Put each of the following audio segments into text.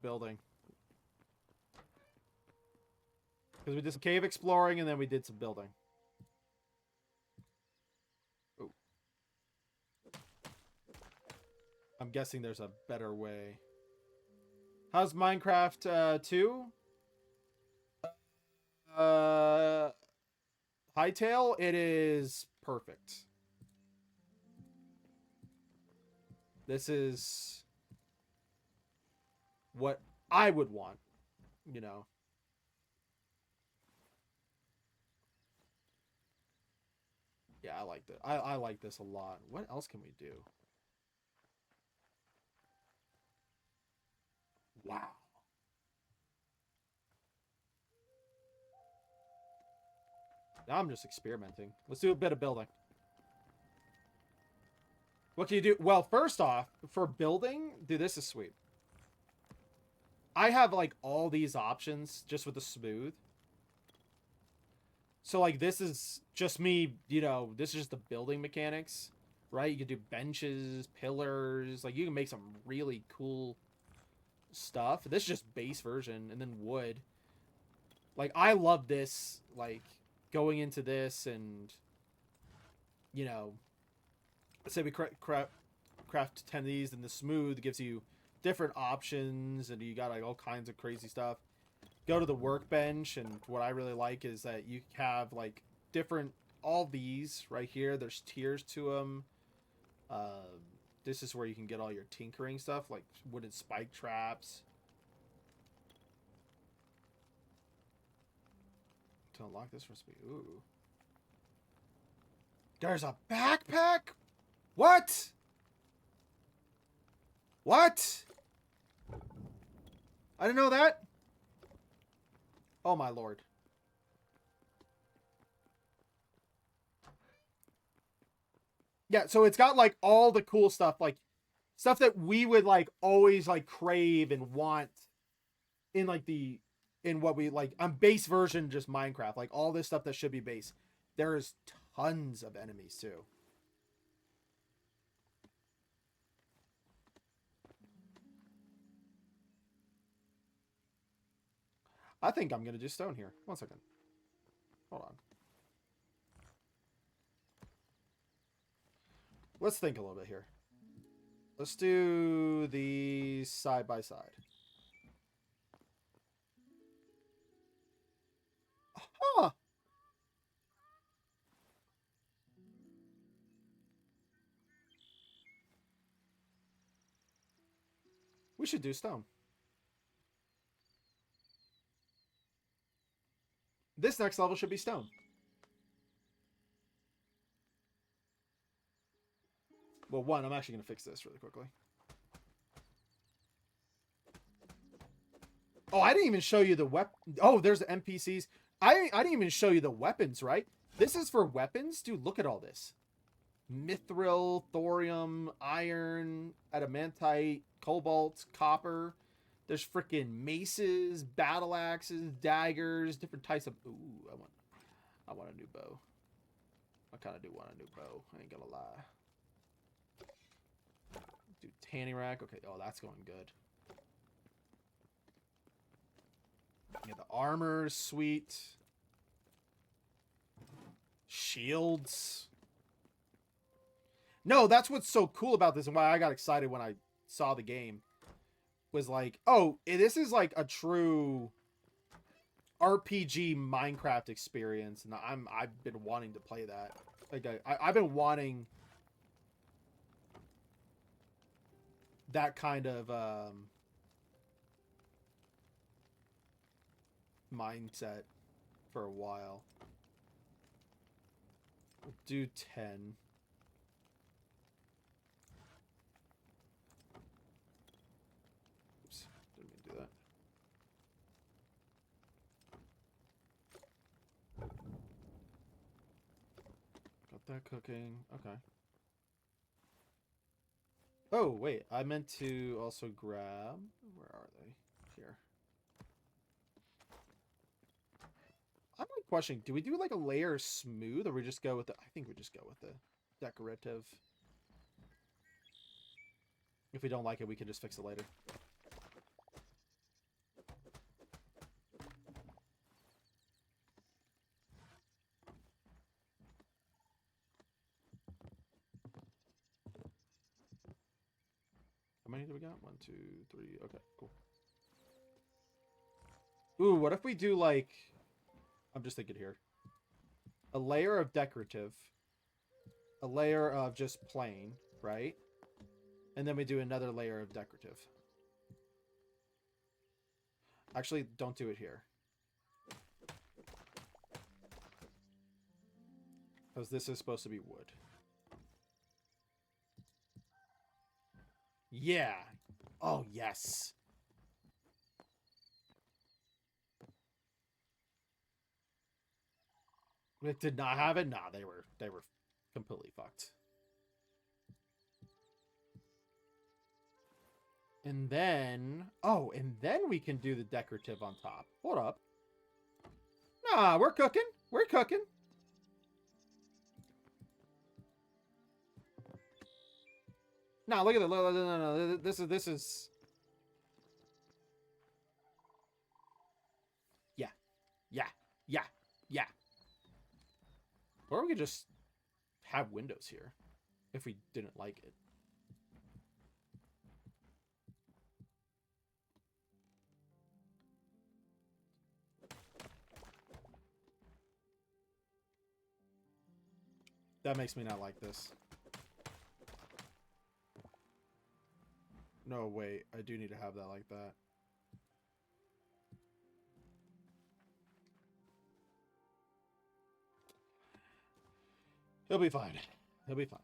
building. Because we did some cave exploring and then we did some building. Oh. I'm guessing there's a better way. How's Minecraft 2? Hytale, it is perfect. This is what I would want, you know. Yeah, I like that. I like this a lot. What else can we do? Wow. Now I'm just experimenting. Let's do a bit of building. What can you do? Well, first off, for building, dude, this is sweet. I have, like, all these options just with the smooth. So, like, this is just me, you know, this is just the building mechanics, right? You can do benches, pillars. Like, you can make some really cool stuff. This is just base version, and then wood. Like, I love this, like, going into this and, you know, let's say we craft 10 of these, and the smooth gives you different options, and you got, like, all kinds of crazy stuff. Go to the workbench, and what I really like is that you have, like, different, all these right here, there's tiers to them. This is where you can get all your tinkering stuff, like wooden spike traps. To unlock this recipe, ooh. There's a backpack? What? What? I didn't know that. Oh my lord. Yeah, so it's got, like, all the cool stuff, like, stuff that we would, like, always, like, crave and want in, like, in what we, like, on base version, just Minecraft. Like, all this stuff that should be base. There's tons of enemies, too. I think I'm gonna do stone here. 1 second. Hold on. Let's think a little bit here. Let's do these side by side. Huh. We should do stone. This next level should be stone. Well, one, I'm actually going to fix this really quickly. Oh, I didn't even show you the weapon. Oh, there's the NPCs. I didn't even show you the weapons, right? This is for weapons? Dude, look at all this. Mithril, thorium, iron, adamantite, cobalt, copper. There's freaking maces, battle axes, daggers, different types of... Ooh, I want a new bow. I kind of do want a new bow. I ain't gonna lie. Do tanning rack. Okay, oh, that's going good. Yeah, the armor, sweet. Shields. No, that's what's so cool about this and why I got excited when I saw the game. Was like, oh, this is like a true RPG Minecraft experience, and I've been wanting to play that. Like I've been wanting that kind of mindset for a while. We'll do 10. Oops, didn't mean to do that. Got that cooking. Okay. Oh, wait. I meant to also grab... Where are they? Here. I'm like questioning, do we do like a layer smooth or we just go with the... I think we just go with the decorative. If we don't like it, we can just fix it later. many do we got? 1, 2, 3. Okay, cool. Ooh, what if we do like... I'm just thinking here. A layer of decorative. A layer of just plain, right? And then we do another layer of decorative. Actually, don't do it here. Because this is supposed to be wood. Yeah. Oh, yes. It did not have it? Nah, they were completely fucked. And then... Oh, and then we can do the decorative on top. Hold up. Nah, we're cooking. We're cooking. Nah, look at that. No. This is... Yeah. Yeah. Yeah. Yeah. Or we could just have windows here. If we didn't like it. That makes me not like this. No, wait. I do need to have that like that. He'll be fine. He'll be fine.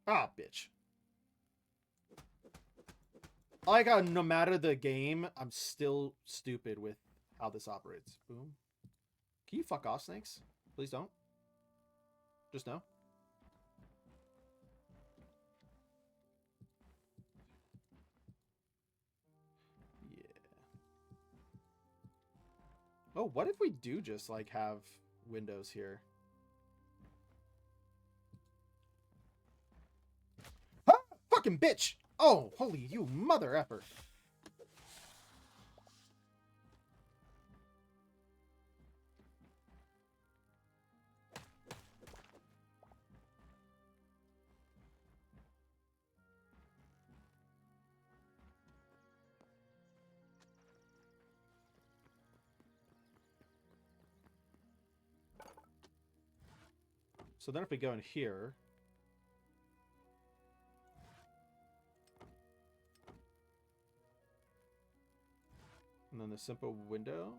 Ah, bitch. I like how no matter the game, I'm still stupid with how this operates. Boom. Can you fuck off, snakes? Please don't. Just no. Yeah. Oh, what if we do just, like, have windows here? Ah, fucking bitch! Oh, holy you mother effer. So then if we go in here... And then the simple window...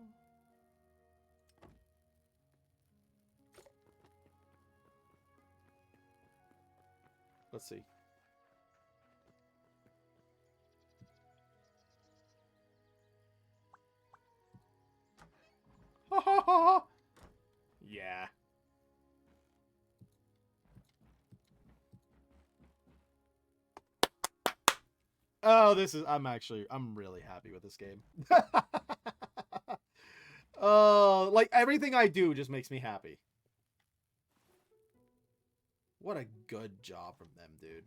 Let's see. Ha ha ha! Yeah. Oh, I'm really happy with this game. Oh, like everything I do just makes me happy. What a good job from them, dude.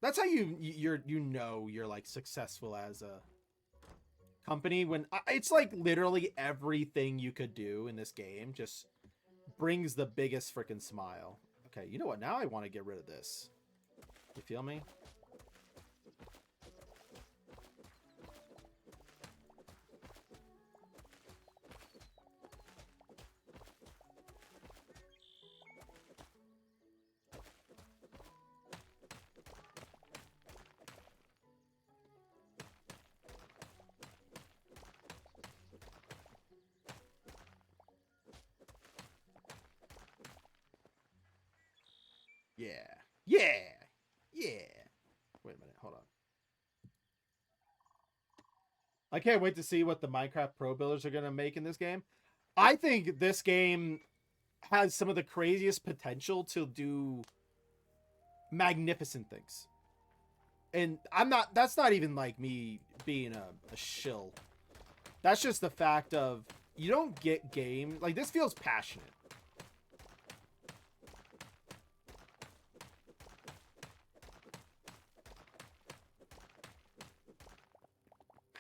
That's how you're like successful as a company when it's like literally everything you could do in this game just brings the biggest freaking smile. Okay, you know what? Now I want to get rid of this. You feel me? Yeah. Yeah. Yeah. Wait a minute. Hold on. I can't wait to see what the Minecraft Pro Builders are going to make in this game. I think this game has some of the craziest potential to do magnificent things. And that's not even like me being a shill. That's just the fact of you don't get game like this feels passionate.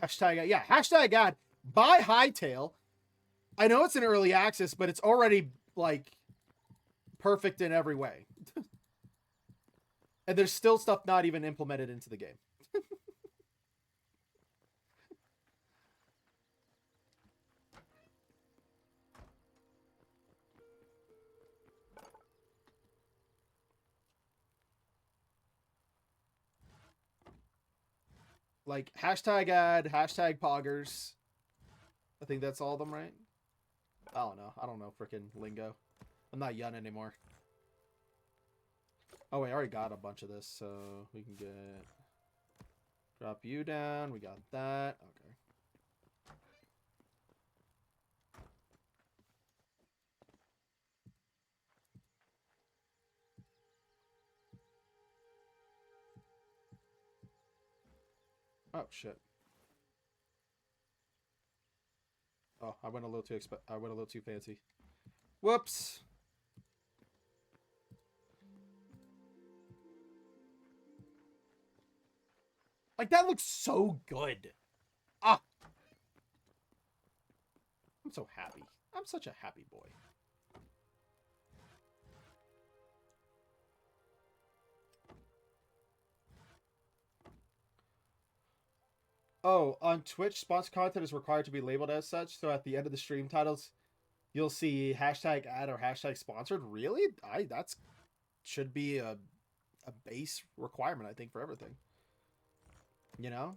Hashtag ad by Hytale. I know it's an early access, but it's already like perfect in every way. And there's still stuff not even implemented into the game. Like hashtag ad, hashtag poggers. I think that's all of them, right? I don't know. I don't know freaking lingo. I'm not young anymore. Oh, wait, I already got a bunch of this, so we can get... Drop you down. We got that. Okay. Oh, shit. Oh, I went a little too fancy. Whoops. Like, that looks so good. Ah. I'm so happy. I'm such a happy boy. Oh, on Twitch, sponsored content is required to be labeled as such, so at the end of the stream titles, you'll see hashtag ad or hashtag sponsored. Really? That's should be a base requirement, I think, for everything. You know?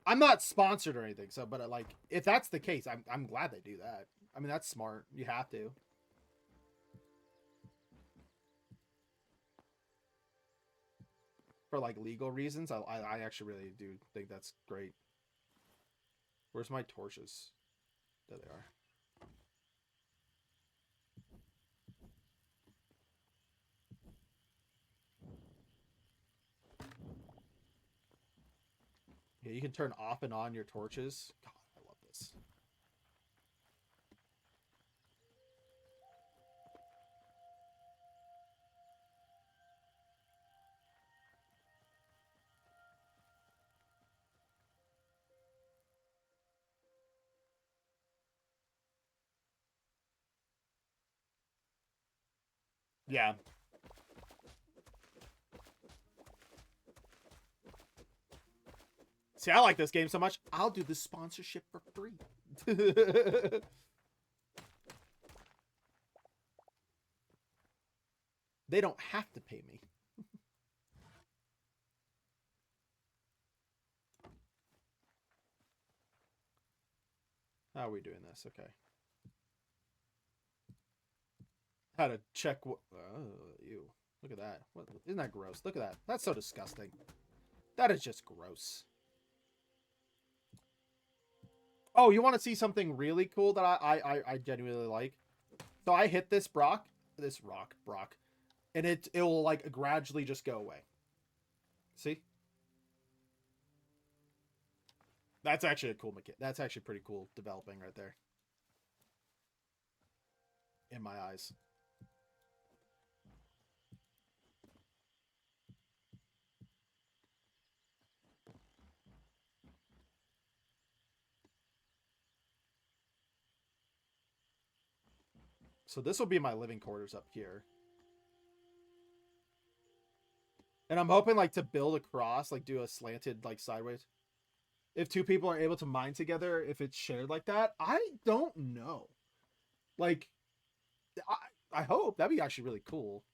I'm not sponsored or anything, so but like if that's the case, I'm glad they do that. I mean, that's smart. You have to. For like legal reasons, I actually really do think that's great. Where's my torches? There they are. Yeah, you can turn off and on your torches. God, I love this. Yeah. See, I like this game so much, I'll do this sponsorship for free. They don't have to pay me. How are we doing this? Okay. How to check what... Oh, ew. Look at that. What, isn't that gross? Look at that. That's so disgusting. That is just gross. Oh, you want to see something really cool that I genuinely like? So I hit this Brock, and it will like gradually just go away. See? That's actually a cool mechanic. That's actually pretty cool developing right there. In my eyes. So this will be my living quarters up here. And I'm hoping like to build across, like do a slanted like sideways. If two people are able to mine together, if it's shared like that, I don't know. Like, I hope that'd be actually really cool.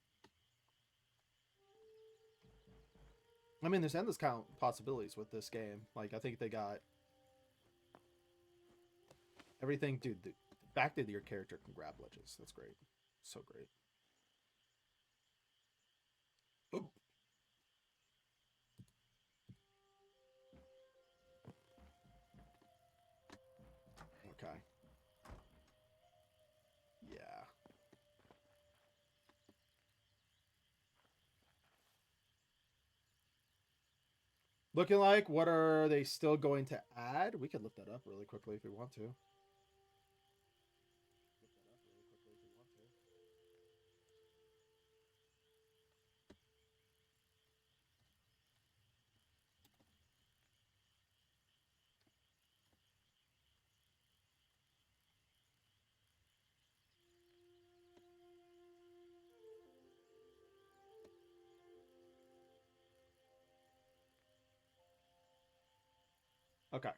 I mean, there's endless count possibilities with this game. Like, I think they got everything. Dude, the fact that your character can grab ledges, that's great. So great. Oop. Okay. looking like? What are they still going to add? We could look that up really quickly if we want to. Okay.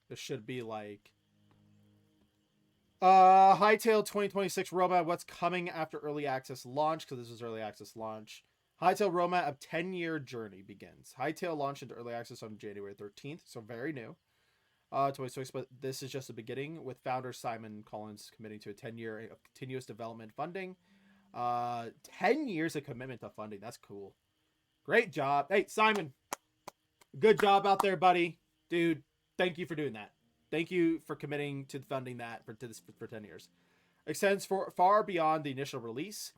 This should be like Hytale 2026 roadmap. What's coming after early access launch? Because this is early access launch. Hytale roadmap of 10-year journey begins. Hytale launched into early access on January 13th, so very new. 26, but this is just the beginning, with founder Simon Collins committing to a 10-year of continuous development funding. 10 years of commitment to funding. That's cool. Great job. Hey, Simon, good job out there, buddy. Dude, thank you for doing that. Thank you for committing to funding that for 10 years. Extends for far beyond the initial release.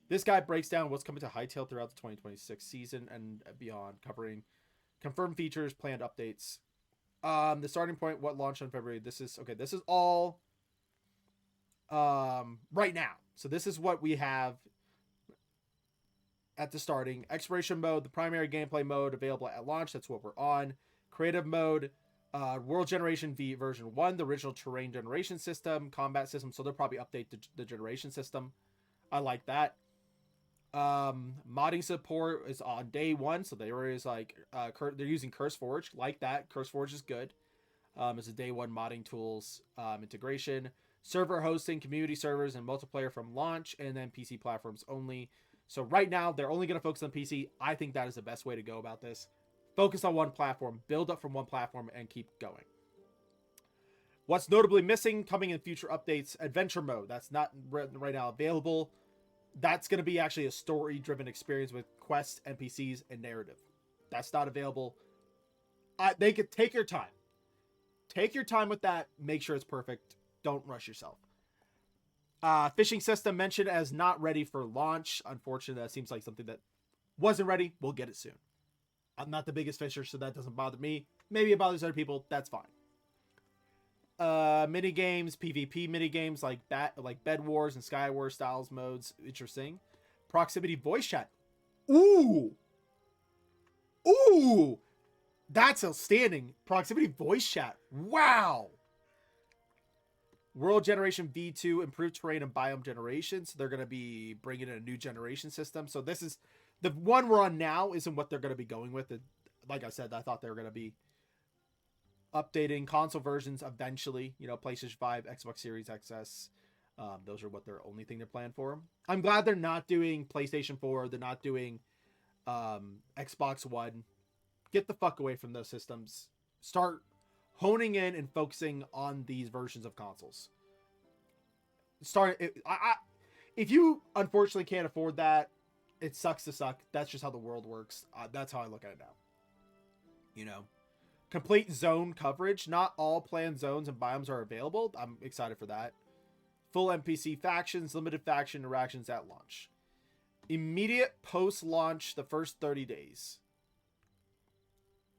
This guy breaks down what's coming to Hytale throughout the 2026 season and beyond, covering confirmed features, planned updates. The starting point, what launched in February. This is all right now. So this is what we have at the starting. Exploration mode, the primary gameplay mode available at launch. That's what we're on. Creative mode, world generation version 1, the original terrain generation system, combat system. So they'll probably update the generation system. I like that. Modding support is on day 1, so there is like they're using CurseForge, like that. CurseForge is good. It's a day 1 modding tools integration, server hosting, community servers, and multiplayer from launch, and then PC platforms only. So right now they're only going to focus on PC. I think that is the best way to go about this. Focus on one platform, build up from one platform, and keep going. What's notably missing coming in future updates? Adventure mode. That's not right now available. That's going to be actually a story-driven experience with quests, NPCs, and narrative. That's not available. They could take your time. Take your time with that. Make sure it's perfect. Don't rush yourself. Fishing system mentioned as not ready for launch. Unfortunately, that seems like something that wasn't ready. We'll get it soon. I'm not the biggest fisher, so that doesn't bother me. Maybe it bothers other people. That's fine. Mini games, PvP mini games like Bed Wars and Sky Wars styles modes. Interesting. Proximity voice chat. Ooh, that's outstanding. Proximity voice chat. Wow. World generation V2, improved terrain and biome generation. So they're going to be bringing in a new generation system. So this is the one we're on now. Isn't what they're going to be going with. Like I said, I thought they were going to be updating console versions eventually, PlayStation 5, Xbox Series XS. Those are what their only thing they're planning for. I'm glad they're not doing PlayStation 4. They're not doing Xbox One. Get the fuck away from those systems. Start honing in and focusing on these versions of consoles. If you unfortunately can't afford that, it sucks to suck. That's just how the world works. That's how I look at it now. Complete zone coverage. Not all planned zones and biomes are available. I'm excited for that. Full NPC factions, limited faction interactions at launch. Immediate post-launch, the first 30 days.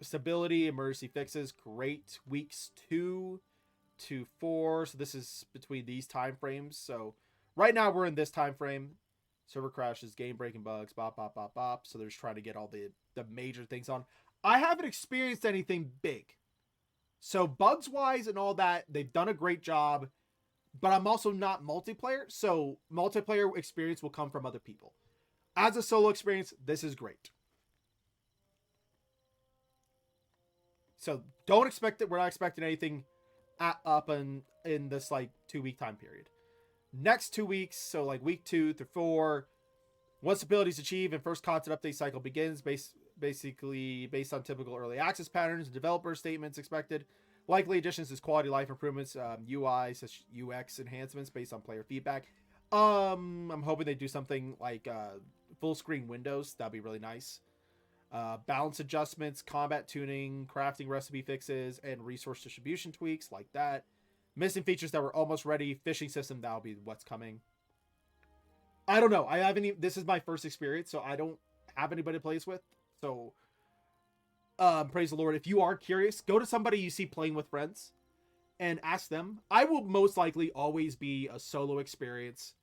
Stability, emergency fixes, great. Weeks 2 to 4. So this is between these time frames. So right now we're in this time frame. Server crashes, game breaking bugs, bop, bop, bop, bop. So they're just trying to get all the major things on. I haven't experienced anything big. So bugs wise and all that, they've done a great job. But I'm also not multiplayer. So multiplayer experience will come from other people. As a solo experience, this is great. So don't expect it. We're not expecting anything up in this 2-week time period. Next 2 weeks, so week 2 through 4, once abilities achieved and first content update cycle begins, basically based on typical early access patterns and developer statements expected. Likely additions is quality life improvements, UI such UX enhancements based on player feedback. I'm hoping they do something like full screen windows. That'd be really nice. Balance adjustments, combat tuning, crafting recipe fixes, and resource distribution tweaks like that. Missing features that were almost ready. Fishing system, that'll be what's coming. I don't know. I haven't even, this is my first experience, so I don't have anybody to play this with. So, praise the Lord. If you are curious, go to somebody you see playing with friends and ask them. I will most likely always be a solo experience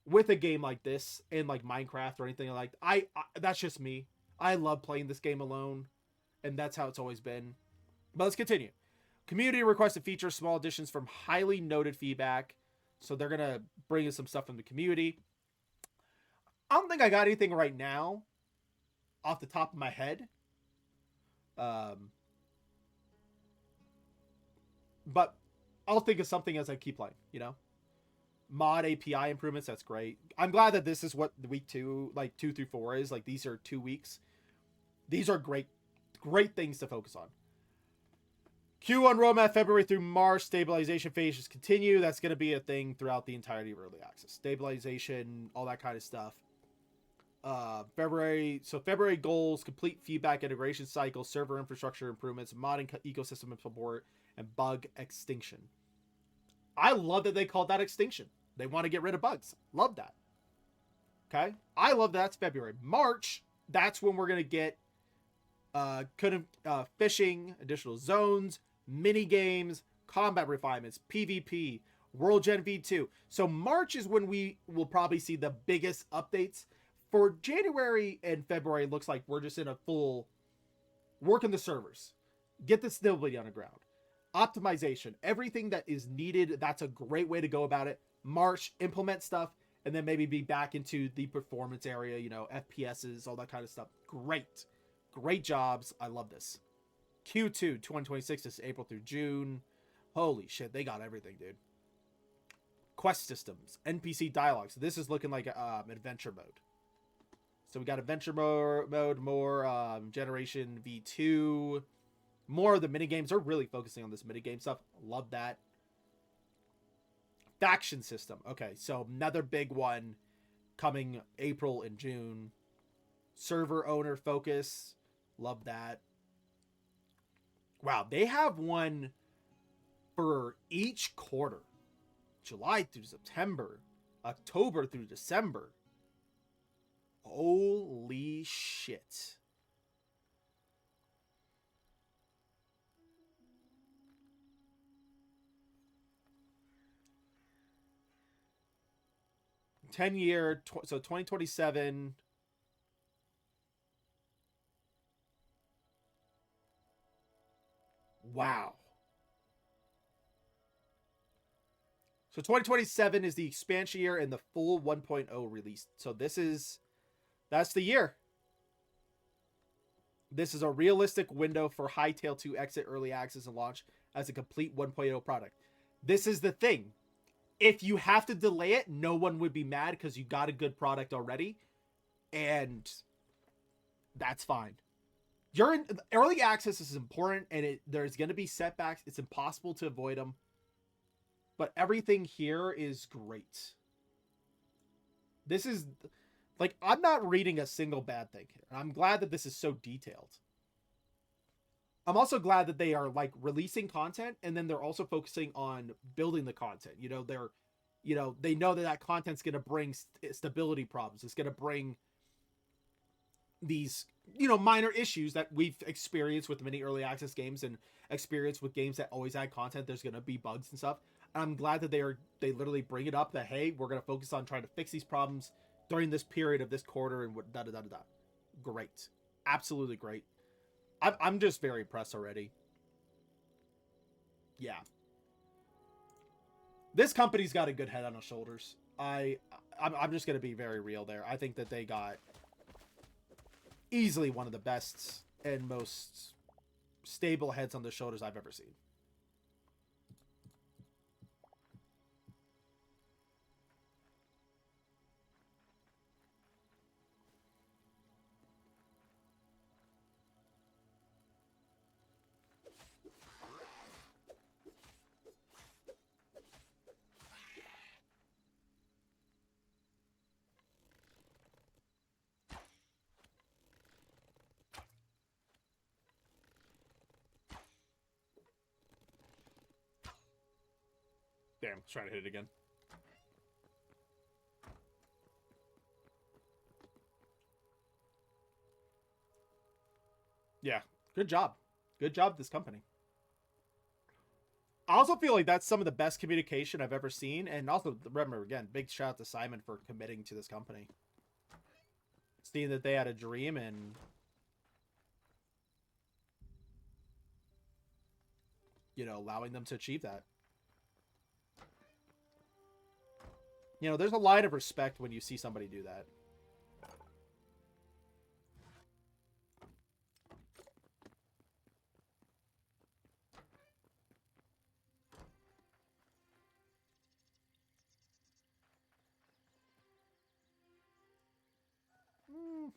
with a game like this in like Minecraft or anything like that. I that's just me. I love playing this game alone, and that's how it's always been. But let's continue. Community requested features small additions from highly noted feedback. So they're gonna bring in some stuff from the community. I don't think I got anything right now off the top of my head. Um, but I'll think of something as I keep playing, you know? Mod API improvements, that's great. I'm glad that this is what week 2, like 2 through 4 is. Like, these are 2 weeks. These are great, great things to focus on. Q1 roadmap February through March. Stabilization phases continue. That's going to be a thing throughout the entirety of early access. Stabilization, all that kind of stuff. February goals: complete feedback integration cycle, server infrastructure improvements, modding ecosystem support, and bug extinction. I love that they called that extinction. They want to get rid of bugs. Love that. Okay, I love that's February. March, that's when we're gonna get fishing, additional zones, mini games, combat refinements, PvP, World Gen V2. So March is when we will probably see the biggest updates. For January and February, it looks like we're just in a full work in the servers, get the stability on the ground, optimization, everything that is needed. That's a great way to go about it. March, implement stuff, and then maybe be back into the performance area, you know, FPSs, all that kind of stuff. Great jobs. I love this. Q2 2026 is April through June. Holy shit, they got everything, dude. Quest systems, NPC dialogues. This is looking like adventure mode. So we got adventure mode, more Generation V2, more of the minigames. They're really focusing on this minigame stuff. Love that. Faction system. Okay, so another big one coming April and June. Server owner focus. Love that. Wow, they have one for each quarter. July through September, October through December. Holy shit. So 2027. Wow. So 2027 is the expansion year and the full 1.0 release. So that's the year. This is a realistic window for Hytale to exit early access and launch as a complete 1.0 product. This is the thing. If you have to delay it, no one would be mad because you got a good product already. And that's fine. You're in early access is important, and there's going to be setbacks. It's impossible to avoid them. But everything here is great. This is like, I'm not reading a single bad thing here. I'm glad that this is so detailed. I'm also glad that they are like releasing content, and then they're also focusing on building the content. You know, they know that content's going to bring stability problems. It's going to bring these, minor issues that we've experienced with many early access games and experienced with games that always add content. There's going to be bugs and stuff. And I'm glad that they literally bring it up that, hey, we're going to focus on trying to fix these problems during this period of this quarter and what da. Great. Absolutely great. I'm just very impressed already. Yeah. This company's got a good head on their shoulders. I'm just going to be very real there. I think that they got easily one of the best and most stable heads on their shoulders I've ever seen. Damn, I was trying to hit it again. Yeah. Good job. Good job, this company. I also feel like that's some of the best communication I've ever seen. And also, remember, again, big shout out to Simon for committing to this company. Seeing that they had a dream and, you know, allowing them to achieve that. You know, there's a line of respect when you see somebody do that. Mm,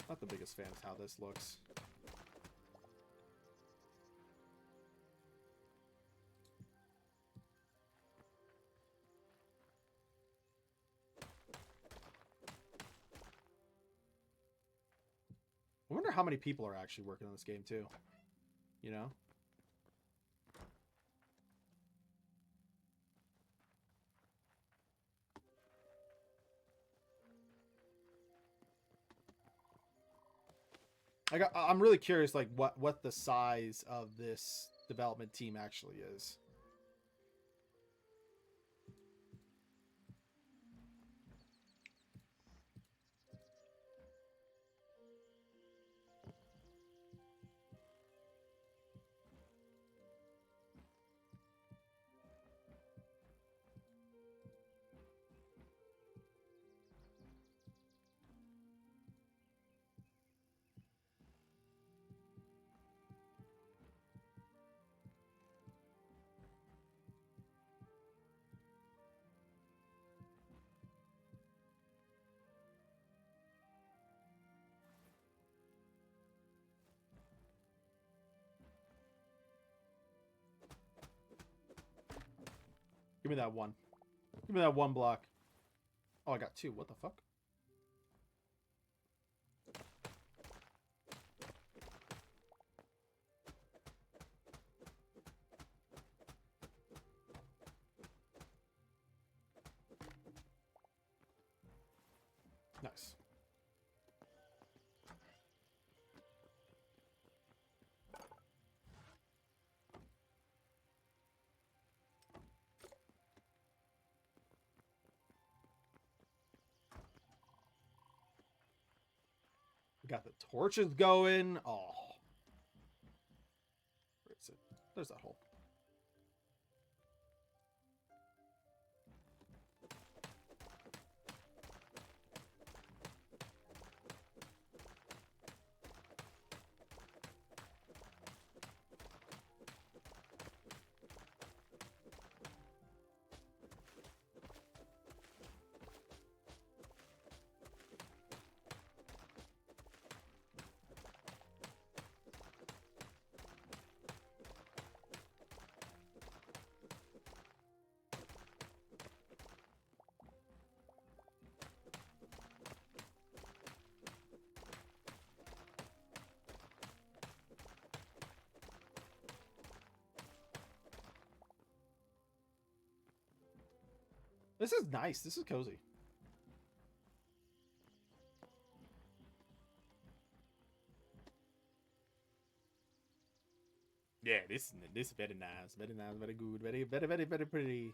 not the biggest fan of how this looks. I wonder how many people are actually working on this game, too. You know? I'm really curious, like, what the size of this development team actually is. Give me that one. Give me that one block. Oh, I got two. What the fuck? Nice. We got the torches going. Oh. Where is it? There's that hole. This is nice. This is cozy. Yeah, this very nice. Very nice. Very good. Very pretty.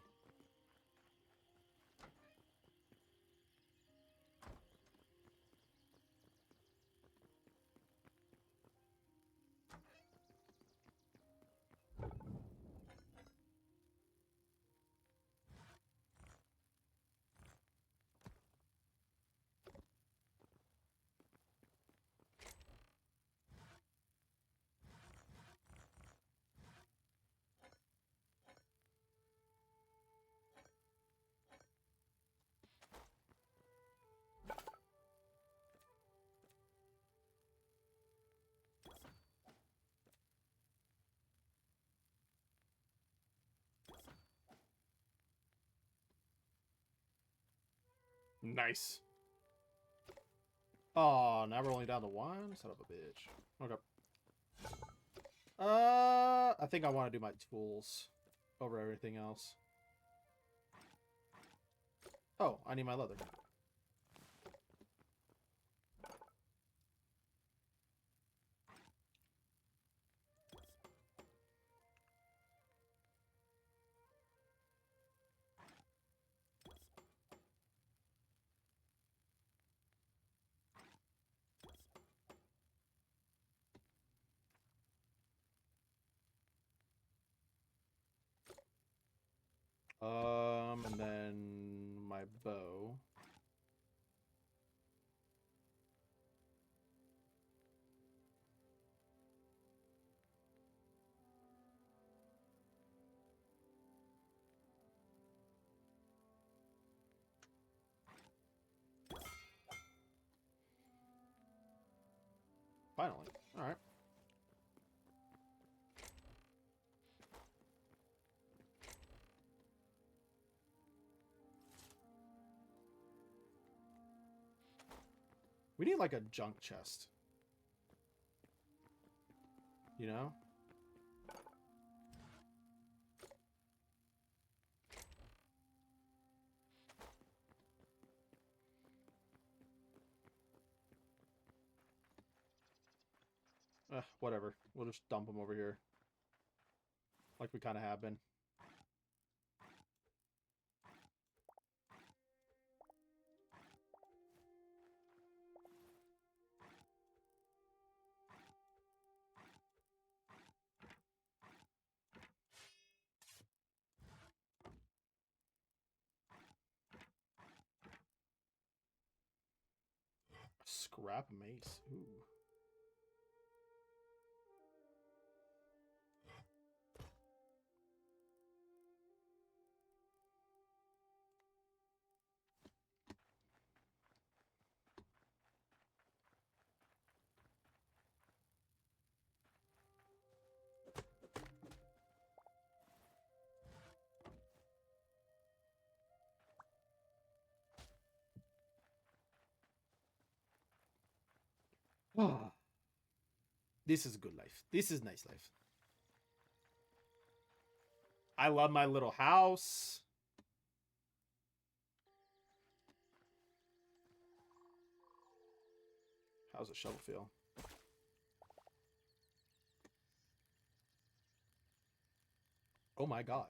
Nice. Oh, now we're only down to one? Son of a bitch. Okay. I think I want to do my tools over everything else. Oh, I need my leather. And then my bow. Finally. All right. We need like a junk chest. You know? Whatever. We'll just dump them over here. Like we kind of have been. Scrap mace. Ooh. Ah. This is good life. This is nice life. I love my little house. How's the shovel feel? Oh my god.